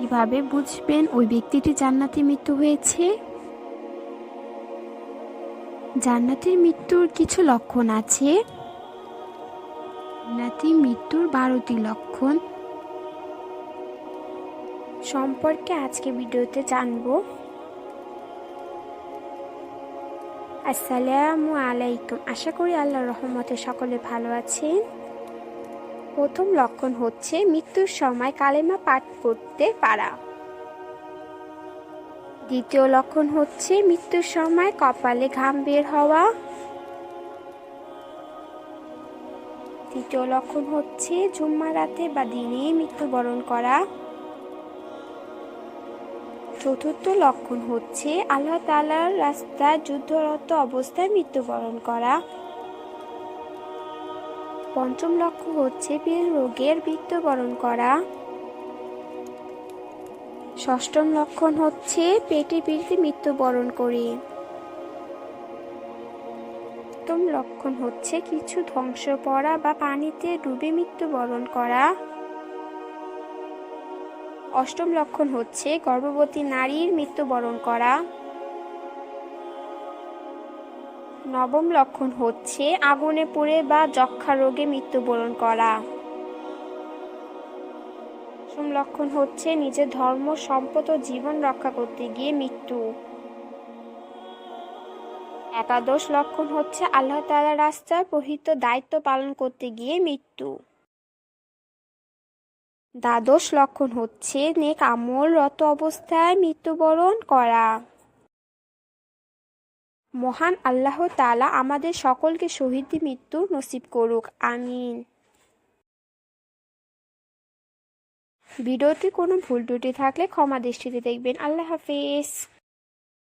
কিভাবে বুঝবেন ওই ব্যক্তিটি জান্নাতি মৃত্যু হয়েছে? জান্নাতের মৃত্যুর কিছু লক্ষণ আছে। জান্নাতি মৃত্যুর 12টি লক্ষণ সম্পর্কে আজকে ভিডিওতে জানবো। আসসালামু আলাইকুম। আশা করি আল্লাহর রহমতে সকলে ভালো আছেন। প্রথম লক্ষণ হচ্ছে মৃত্যুর সময় কালেমা পাঠ করতে পারা। দ্বিতীয় লক্ষণ হচ্ছে মৃত্যুর সময় কপালে ঘাম বের হওয়া। তৃতীয় লক্ষণ হচ্ছে জুম্মা রাতে বা দিনে মৃত্যুবরণ করা। চতুর্থ লক্ষণ হচ্ছে আল্লাহ তাআলার রাস্তায় যুদ্ধরত অবস্থায় মৃত্যুবরণ করা। পঞ্চম লক্ষণ হচ্ছে প্রিয় রোগের মৃত্যুবরণ করা। ষষ্ঠম লক্ষণ হচ্ছে পেটে পিড়িতে মৃত্যুবরণ করে। সপ্তম লক্ষণ হচ্ছে কিছু ধ্বংস পড়া বা পানিতে ডুবে মৃত্যুবরণ করা। অষ্টম লক্ষণ হচ্ছে গর্ভবতী নারীর মৃত্যুবরণ করা। নবম লক্ষণ হচ্ছে আগুনে পুড়ে বা যক্ষ্মা রোগে মৃত্যুবরণ করা। দশম লক্ষণ হচ্ছে নিজের ধর্ম, সম্পদ ও জীবন রক্ষা করতে গিয়ে মৃত্যু। একাদশ লক্ষণ হচ্ছে আল্লাহ তাআলার রাস্তায় প্রহিত দায়িত্ব পালন করতে গিয়ে মৃত্যু। দ্বাদশ লক্ষণ হচ্ছে নেক আমলরত অবস্থায় মৃত্যুবরণ করা। মহান আল্লাহ তাআলা আমাদের সকলকে শহীদ মৃত্যু নসিব করুক, আমিন। ভিডিওটি কোনো ভুল ত্রুটি থাকলে ক্ষমা দৃষ্টিতে দেখবেন। আল্লাহ হাফেজ।